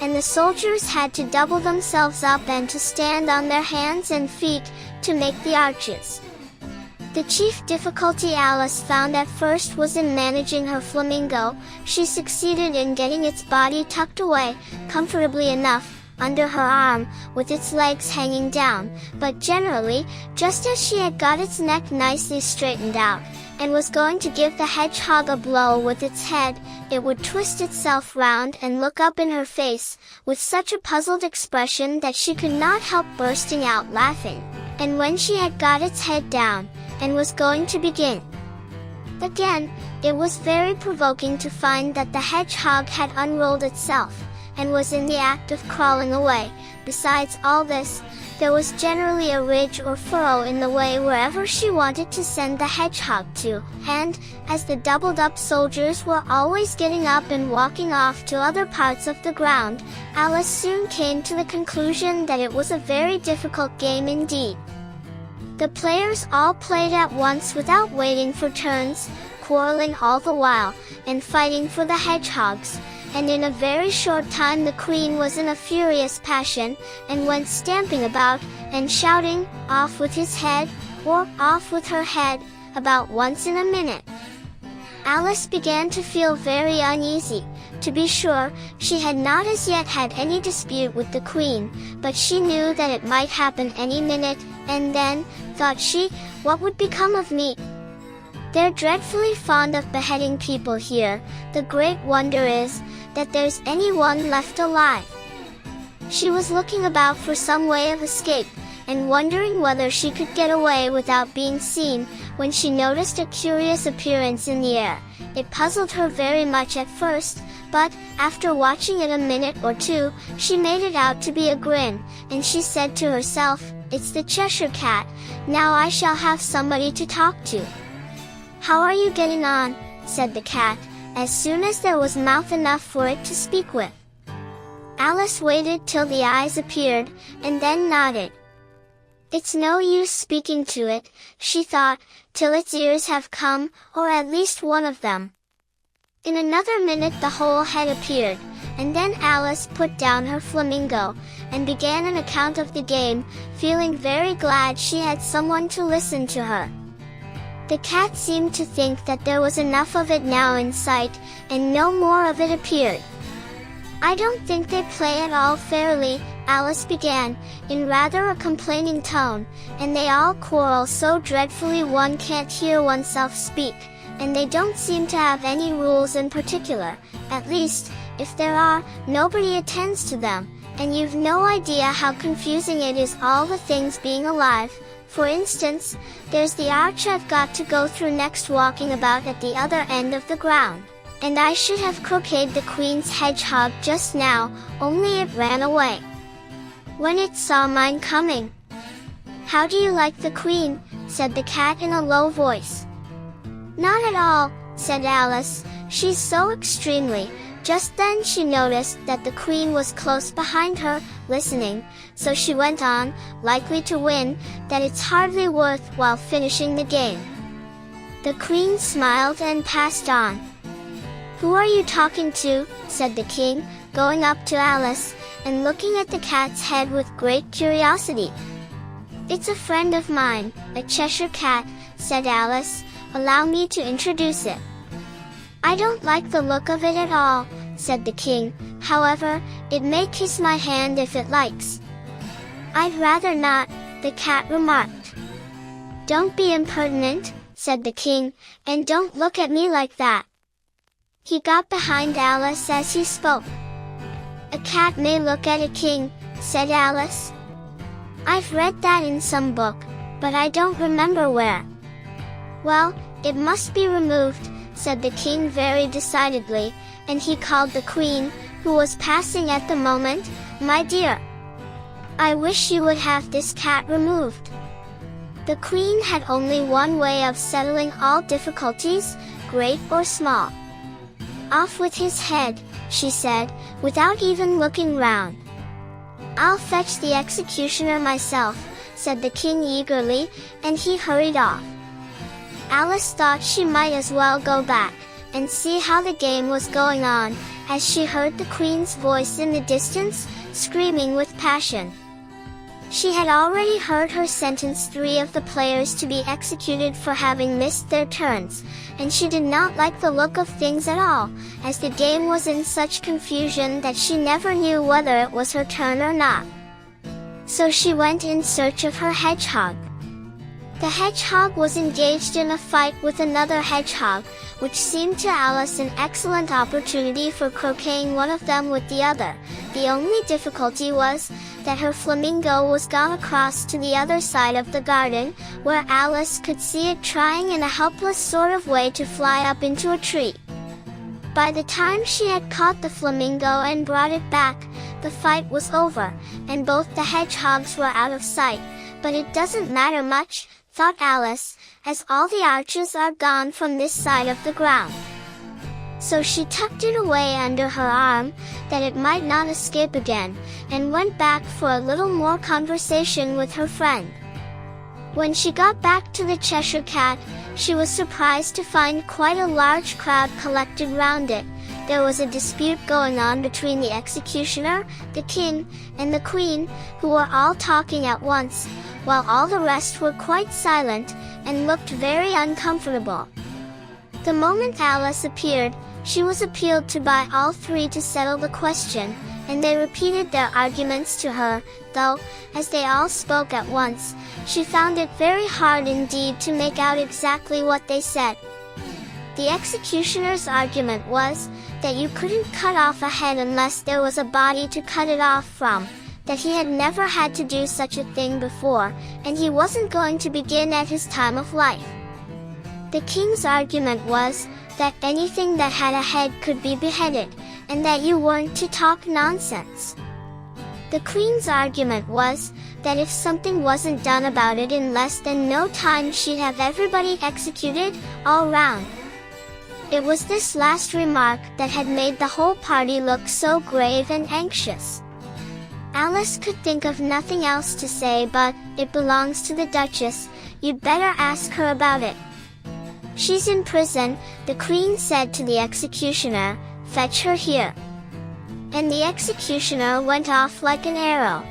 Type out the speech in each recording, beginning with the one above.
and the soldiers had to double themselves up and to stand on their hands and feet to make the arches. The chief difficulty Alice found at first was in managing her flamingo. She succeeded in getting its body tucked away, comfortably enough, under her arm, with its legs hanging down, but generally, just as she had got its neck nicely straightened out, and was going to give the hedgehog a blow with its head, it would twist itself round and look up in her face, with such a puzzled expression that she could not help bursting out laughing. And when she had got its head down, and was going to begin again, it was very provoking to find that the hedgehog had unrolled itself, and was in the act of crawling away. Besides all this, there was generally a ridge or furrow in the way wherever she wanted to send the hedgehog to, and, as the doubled-up soldiers were always getting up and walking off to other parts of the ground, Alice soon came to the conclusion that it was a very difficult game indeed. The players all played at once without waiting for turns, quarreling all the while, and fighting for the hedgehogs, and in a very short time the queen was in a furious passion, and went stamping about, and shouting, "Off with his head," or "Off with her head," about once in a minute. Alice began to feel very uneasy. To be sure, she had not as yet had any dispute with the queen, but she knew that it might happen any minute, and then, thought she, what would become of me? They're dreadfully fond of beheading people here. The great wonder is, that there's anyone left alive. She was looking about for some way of escape, and wondering whether she could get away without being seen, when she noticed a curious appearance in the air. It puzzled her very much at first, but, after watching it a minute or two, she made it out to be a grin, and she said to herself, "It's the Cheshire Cat, now I shall have somebody to talk to." "How are you getting on?" said the cat, as soon as there was mouth enough for it to speak with. Alice waited till the eyes appeared, and then nodded. "It's no use speaking to it," she thought, "till its ears have come, or at least one of them." In another minute the whole head appeared, and then Alice put down her flamingo, and began an account of the game, feeling very glad she had someone to listen to her. The cat seemed to think that there was enough of it now in sight, and no more of it appeared. "I don't think they play at all fairly," Alice began, in rather a complaining tone, "and they all quarrel so dreadfully one can't hear oneself speak, and they don't seem to have any rules in particular. At least, if there are, nobody attends to them, and you've no idea how confusing it is all the things being alive. For instance, there's the arch I've got to go through next walking about at the other end of the ground. And I should have croqueted the queen's hedgehog just now, only it ran away when it saw mine coming." "How do you like the queen?" said the cat in a low voice. "Not at all," said Alice, "she's so extremely—" Just then she noticed that the queen was close behind her, listening, so she went on, likely to win, that it's hardly worth while finishing the game. The queen smiled and passed on. "Who are you talking to?" said the king, going up to Alice, and looking at the cat's head with great curiosity. "It's a friend of mine, a Cheshire Cat," said Alice. "Allow me to introduce it." "I don't like the look of it at all," said the king. "However, it may kiss my hand if it likes." "I'd rather not," the cat remarked. "Don't be impertinent," said the king, "and don't look at me like that." He got behind Alice as he spoke. "A cat may look at a king," said Alice. "I've read that in some book, but I don't remember where." "Well, it must be removed," said the king very decidedly, and he called the queen, who was passing at the moment, "My dear, I wish you would have this cat removed." The queen had only one way of settling all difficulties, great or small. "Off with his head," she said, without even looking round. "I'll fetch the executioner myself," said the king eagerly, and he hurried off. Alice thought she might as well go back, and see how the game was going on, as she heard the Queen's voice in the distance, screaming with passion. She had already heard her sentence 3 of the players to be executed for having missed their turns, and she did not like the look of things at all, as the game was in such confusion that she never knew whether it was her turn or not. So she went in search of her hedgehog. The hedgehog was engaged in a fight with another hedgehog, which seemed to Alice an excellent opportunity for croqueting one of them with the other. The only difficulty was that her flamingo was gone across to the other side of the garden, where Alice could see it trying in a helpless sort of way to fly up into a tree. By the time she had caught the flamingo and brought it back, the fight was over, and both the hedgehogs were out of sight. But it doesn't matter much, thought Alice, as all the archers are gone from this side of the ground. So she tucked it away under her arm, that it might not escape again, and went back for a little more conversation with her friend. When she got back to the Cheshire Cat, she was surprised to find quite a large crowd collected round it. There was a dispute going on between the executioner, the king, and the queen, who were all talking at once, while all the rest were quite silent, and looked very uncomfortable. The moment Alice appeared, she was appealed to by all 3 to settle the question, and they repeated their arguments to her, though, as they all spoke at once, she found it very hard indeed to make out exactly what they said. The executioner's argument was, that you couldn't cut off a head unless there was a body to cut it off from, that he had never had to do such a thing before, and he wasn't going to begin at his time of life. The king's argument was, that anything that had a head could be beheaded, and that you weren't to talk nonsense. The queen's argument was, that if something wasn't done about it in less than no time she'd have everybody executed, all round. It was this last remark that had made the whole party look so grave and anxious. Alice could think of nothing else to say but, "It belongs to the Duchess, you'd better ask her about it." "She's in prison," the Queen said to the executioner, "fetch her here." And the executioner went off like an arrow.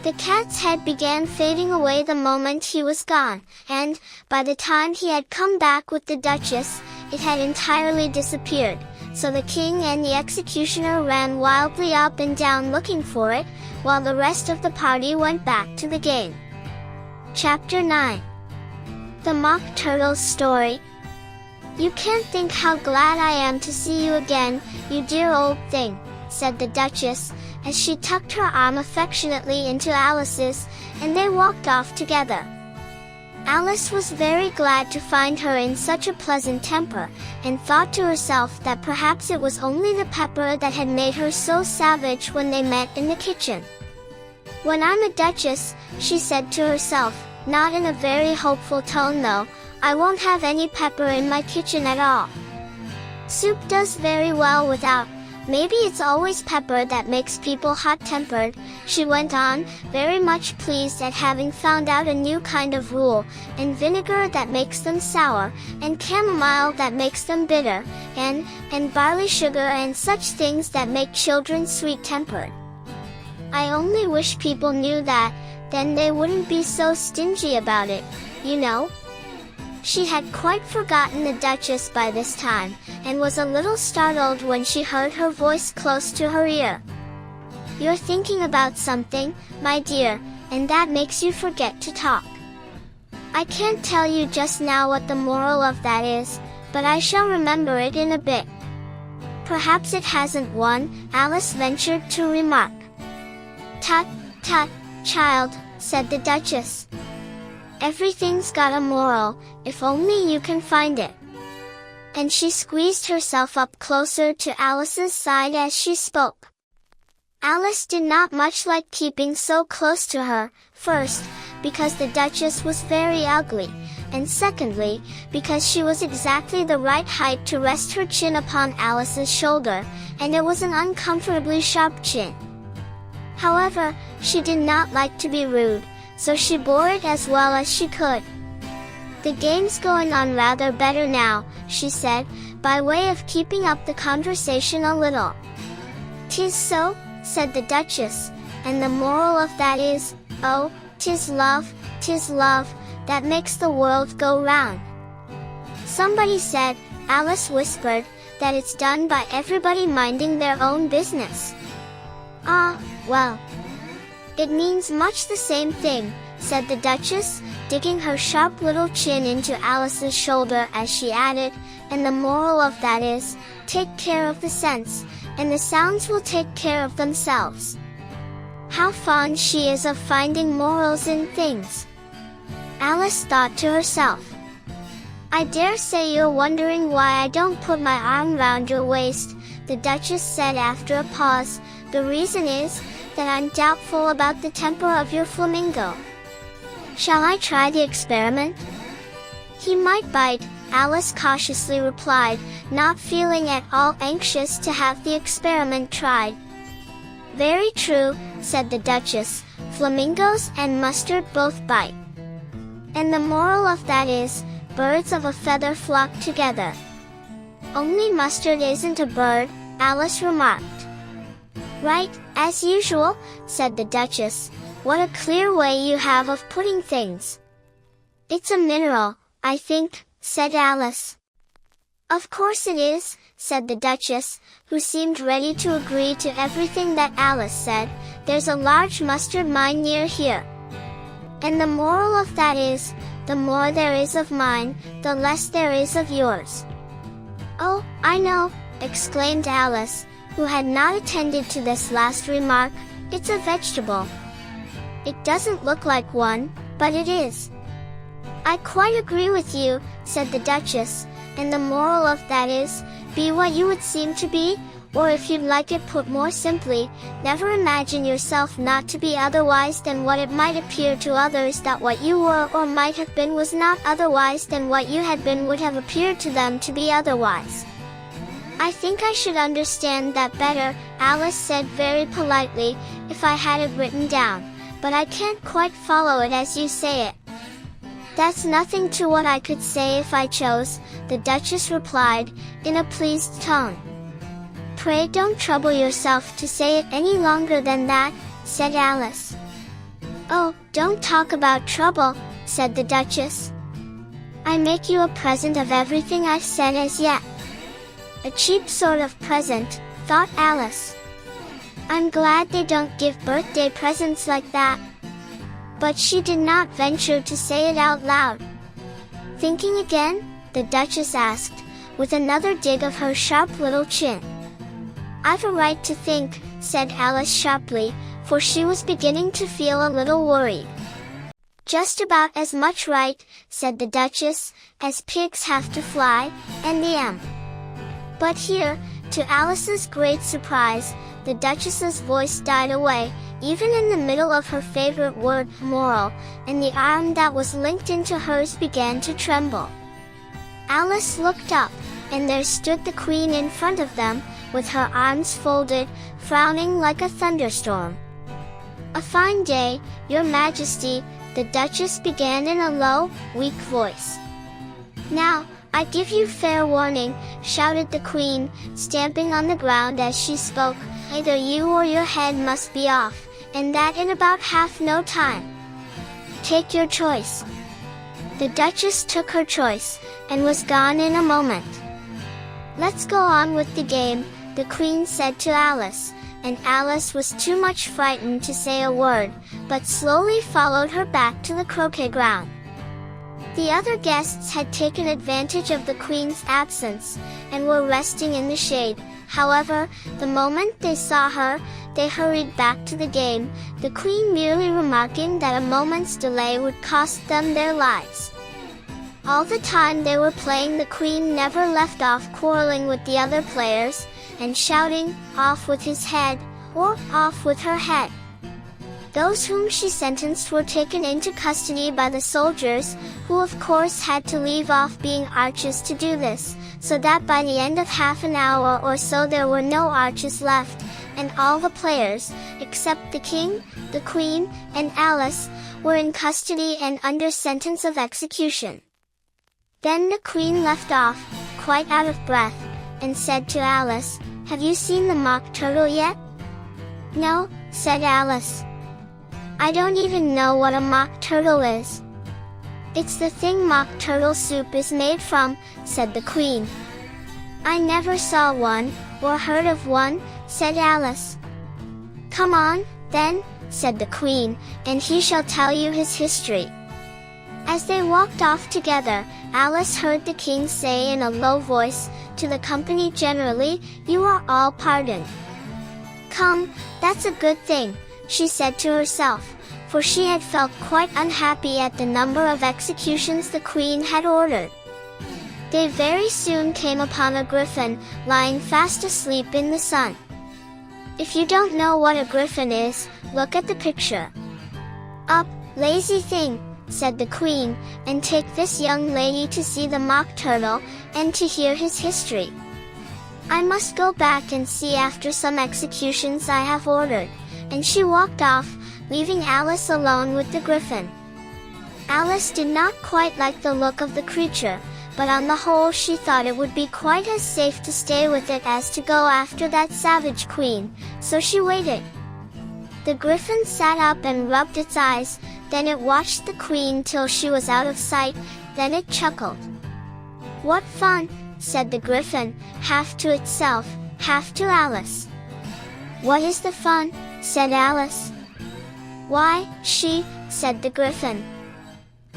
The cat's head began fading away the moment he was gone, and, by the time he had come back with the Duchess, it had entirely disappeared, so the king and the executioner ran wildly up and down looking for it, while the rest of the party went back to the game. Chapter 9. The Mock Turtle's Story. "You can't think how glad I am to see you again, you dear old thing," said the Duchess, as she tucked her arm affectionately into Alice's, and they walked off together. Alice was very glad to find her in such a pleasant temper, and thought to herself that perhaps it was only the pepper that had made her so savage when they met in the kitchen. "When I'm a Duchess," she said to herself, not in a very hopeful tone though, "I won't have any pepper in my kitchen at all. Soup does very well without. Maybe it's always pepper that makes people hot-tempered," she went on, very much pleased at having found out a new kind of rule, "and vinegar that makes them sour, and chamomile that makes them bitter, and barley sugar and such things that make children sweet-tempered. I only wish people knew that, then they wouldn't be so stingy about it, you know." She had quite forgotten the Duchess by this time, and was a little startled when she heard her voice close to her ear. "You're thinking about something, my dear, and that makes you forget to talk. I can't tell you just now what the moral of that is, but I shall remember it in a bit." "Perhaps it hasn't one," Alice ventured to remark. "Tut, tut, child," said the Duchess. "Everything's got a moral, if only you can find it." And she squeezed herself up closer to Alice's side as she spoke. Alice did not much like keeping so close to her, first, because the Duchess was very ugly, and secondly, because she was exactly the right height to rest her chin upon Alice's shoulder, and it was an uncomfortably sharp chin. However, she did not like to be rude, so she bore it as well as she could. "The game's going on rather better now," she said, by way of keeping up the conversation a little. "'Tis so," said the Duchess, "and the moral of that is, oh, 'tis love, that makes the world go round." "Somebody said," Alice whispered, "that it's done by everybody minding their own business." "Ah, well. It means much the same thing," said the Duchess, digging her sharp little chin into Alice's shoulder as she added, "and the moral of that is, take care of the sense, and the sounds will take care of themselves." How fond she is of finding morals in things. Alice thought to herself. "I dare say you're wondering why I don't put my arm round your waist," the Duchess said after a pause. "The reason is, that I'm doubtful about the temper of your flamingo. Shall I try the experiment?" "He might bite," Alice cautiously replied, not feeling at all anxious to have the experiment tried. "Very true," said the Duchess, "flamingos and mustard both bite. And the moral of that is, birds of a feather flock together." "Only mustard isn't a bird," Alice remarked. "Right, as usual," said the Duchess. "What a clear way you have of putting things." "It's a mineral, I think," said Alice. "Of course it is," said the Duchess, who seemed ready to agree to everything that Alice said. "There's a large mustard mine near here. And the moral of that is, the more there is of mine, the less there is of yours." "Oh, I know," exclaimed Alice, who had not attended to this last remark. "It's a vegetable." "It doesn't look like one, but it is." "I quite agree with you," said the Duchess, "and the moral of that is, be what you would seem to be, or if you'd like it put more simply, never imagine yourself not to be otherwise than what it might appear to others that what you were or might have been was not otherwise than what you had been would have appeared to them to be otherwise." "I think I should understand that better," Alice said very politely, "if I had it written down, but I can't quite follow it as you say it." "That's nothing to what I could say if I chose," the Duchess replied, in a pleased tone. "Pray don't trouble yourself to say it any longer than that," said Alice. "Oh, don't talk about trouble," said the Duchess. "I make you a present of everything I've said as yet." "A cheap sort of present," thought Alice. "I'm glad they don't give birthday presents like that." But she did not venture to say it out loud. "Thinking again?" the Duchess asked, with another dig of her sharp little chin. "I've a right to think," said Alice sharply, for she was beginning to feel a little worried. "Just about as much right," said the Duchess, "as pigs have to fly, and the M." But here, to Alice's great surprise, the Duchess's voice died away, even in the middle of her favorite word, moral, and the arm that was linked into hers began to tremble. Alice looked up, and there stood the Queen in front of them, with her arms folded, frowning like a thunderstorm. "A fine day, Your Majesty," the Duchess began in a low, weak voice. "Now, I give you fair warning," shouted the Queen, stamping on the ground as she spoke, "either you or your head must be off, and that in about half no time. Take your choice." The Duchess took her choice, and was gone in a moment. "Let's go on with the game," the Queen said to Alice, and Alice was too much frightened to say a word, but slowly followed her back to the croquet ground. The other guests had taken advantage of the Queen's absence, and were resting in the shade. However, the moment they saw her, they hurried back to the game, the Queen merely remarking that a moment's delay would cost them their lives. All the time they were playing, the Queen never left off quarreling with the other players, and shouting, "Off with his head," or "Off with her head." Those whom she sentenced were taken into custody by the soldiers, who of course had to leave off being archers to do this, so that by the end of half an hour or so there were no archers left, and all the players, except the King, the Queen, and Alice, were in custody and under sentence of execution. Then the Queen left off, quite out of breath, and said to Alice, "Have you seen the Mock Turtle yet?" "No," said Alice. "I don't even know what a mock turtle is." "It's the thing mock turtle soup is made from," said the Queen. "I never saw one, or heard of one," said Alice. "Come on, then," said the Queen, "and he shall tell you his history." As they walked off together, Alice heard the King say in a low voice, to the company generally, "You are all pardoned." "Come, that's a good thing," she said to herself, for she had felt quite unhappy at the number of executions the Queen had ordered. They very soon came upon a griffin, lying fast asleep in the sun. If you don't know what a griffin is, look at the picture. "Up, lazy thing," said the Queen, "and take this young lady to see the mock turtle, and to hear his history. I must go back and see after some executions I have ordered," and she walked off, leaving Alice alone with the griffin. Alice did not quite like the look of the creature, but on the whole she thought it would be quite as safe to stay with it as to go after that savage Queen, so she waited. The griffin sat up and rubbed its eyes, then it watched the Queen till she was out of sight, then it chuckled. "What fun," said the griffin, half to itself, half to Alice. "What is the fun?" said Alice. "Why, she," said the griffin.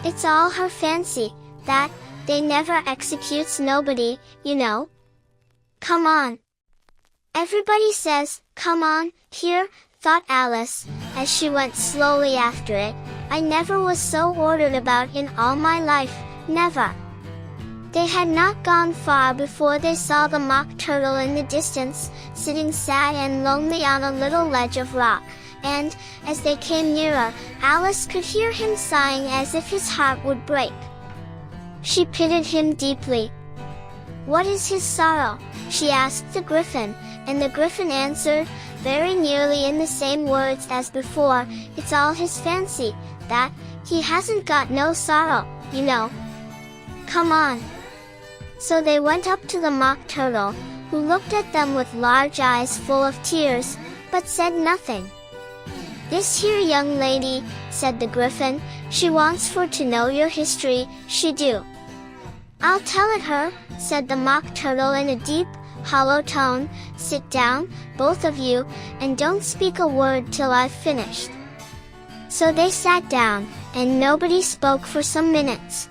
"It's all her fancy, that, they never executes nobody, you know. Come on." "Everybody says, 'Come on,' here," thought Alice, as she went slowly after it. "I never was so ordered about in all my life, never." They had not gone far before they saw the mock turtle in the distance, sitting sad and lonely on a little ledge of rock, and, as they came nearer, Alice could hear him sighing as if his heart would break. She pitied him deeply. "What is his sorrow?" she asked the griffin, and the griffin answered, very nearly in the same words as before, "It's all his fancy, that, he hasn't got no sorrow, you know. Come on." So they went up to the mock turtle, who looked at them with large eyes full of tears, but said nothing. "This here young lady," said the griffin, "she wants for to know your history, she do." "I'll tell it her," said the mock turtle in a deep, hollow tone. "Sit down, both of you, and don't speak a word till I've finished." So they sat down, and nobody spoke for some minutes.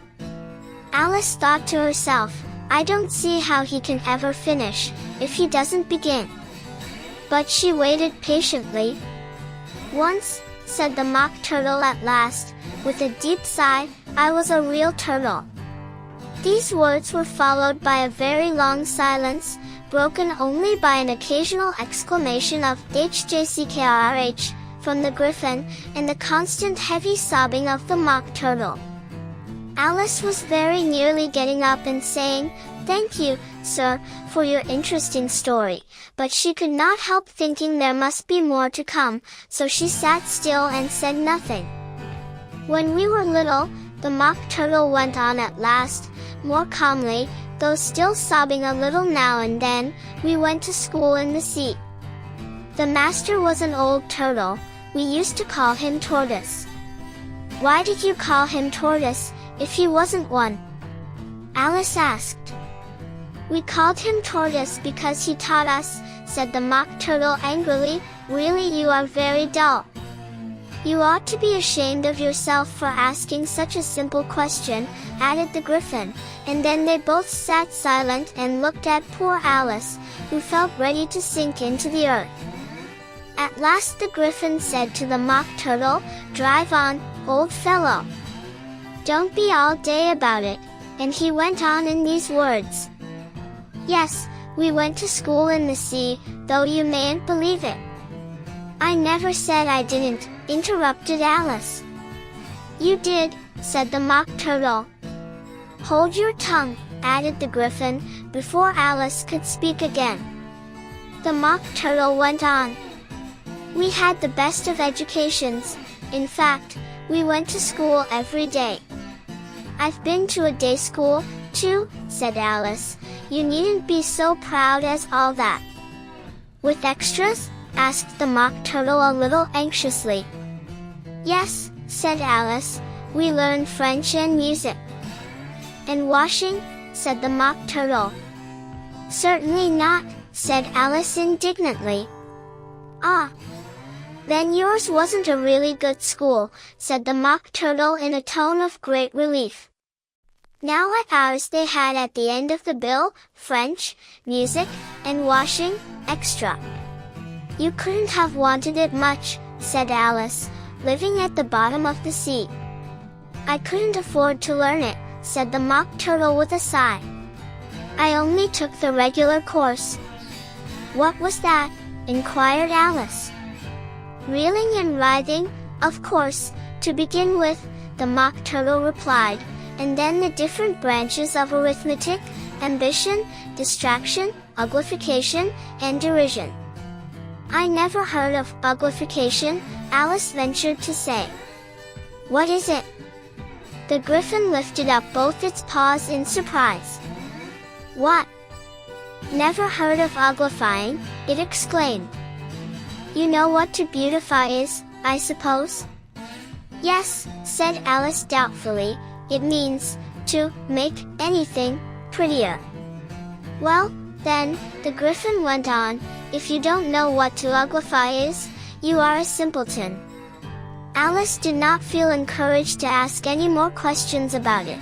Alice thought to herself, "I don't see how he can ever finish, if he doesn't begin." But she waited patiently. "Once," said the mock turtle at last, with a deep sigh, "I was a real turtle." These words were followed by a very long silence, broken only by an occasional exclamation of "HJCKRH" from the griffin, and the constant heavy sobbing of the mock turtle. Alice was very nearly getting up and saying, "Thank you, sir, for your interesting story," but she could not help thinking there must be more to come, so she sat still and said nothing. "When we were little," the mock turtle went on at last, more calmly, though still sobbing a little now and then, "we went to school in the sea. The master was an old turtle. We used to call him Tortoise." "Why did you call him Tortoise, if he wasn't one?" Alice asked. "We called him Tortoise because he taught us," said the mock turtle angrily. "Really, you are very dull. You ought to be ashamed of yourself for asking such a simple question," added the griffin, and then they both sat silent and looked at poor Alice, who felt ready to sink into the earth. At last the griffin said to the mock turtle, "Drive on, old fellow. Don't be all day about it," and he went on in these words. "Yes, we went to school in the sea, though you mayn't believe it." "I never said I didn't," interrupted Alice. "You did," said the mock turtle. "Hold your tongue," added the griffin, before Alice could speak again. The mock turtle went on. "We had the best of educations. In fact, we went to school every day. I've been to a day school, "2," said Alice. "You needn't be so proud as all that." "With extras?" asked the Mock Turtle a little anxiously. "Yes," said Alice, "we learn French and music." "And washing?" said the Mock Turtle. "Certainly not," said Alice indignantly. "Ah! Then yours wasn't a really good school," said the Mock Turtle in a tone of great relief. Now at ours they had at the end of the bill, French, music, and washing, extra. "You couldn't have wanted it much," said Alice, living at the bottom of the sea. "I couldn't afford to learn it," said the Mock Turtle with a sigh. "I only took the regular course." "What was that?" inquired Alice. "Reeling and writhing, of course, to begin with," the Mock Turtle replied, "and then the different branches of arithmetic, ambition, distraction, uglification, and derision." "I never heard of uglification," Alice ventured to say. "What is it?" The Griffin lifted up both its paws in surprise. "What? Never heard of uglifying?" it exclaimed. "You know what to beautify is, I suppose?" "Yes," said Alice doubtfully, "it means to make anything prettier." "Well, then," the Griffin went on, "if you don't know what to uglify is, you are a simpleton." Alice did not feel encouraged to ask any more questions about it.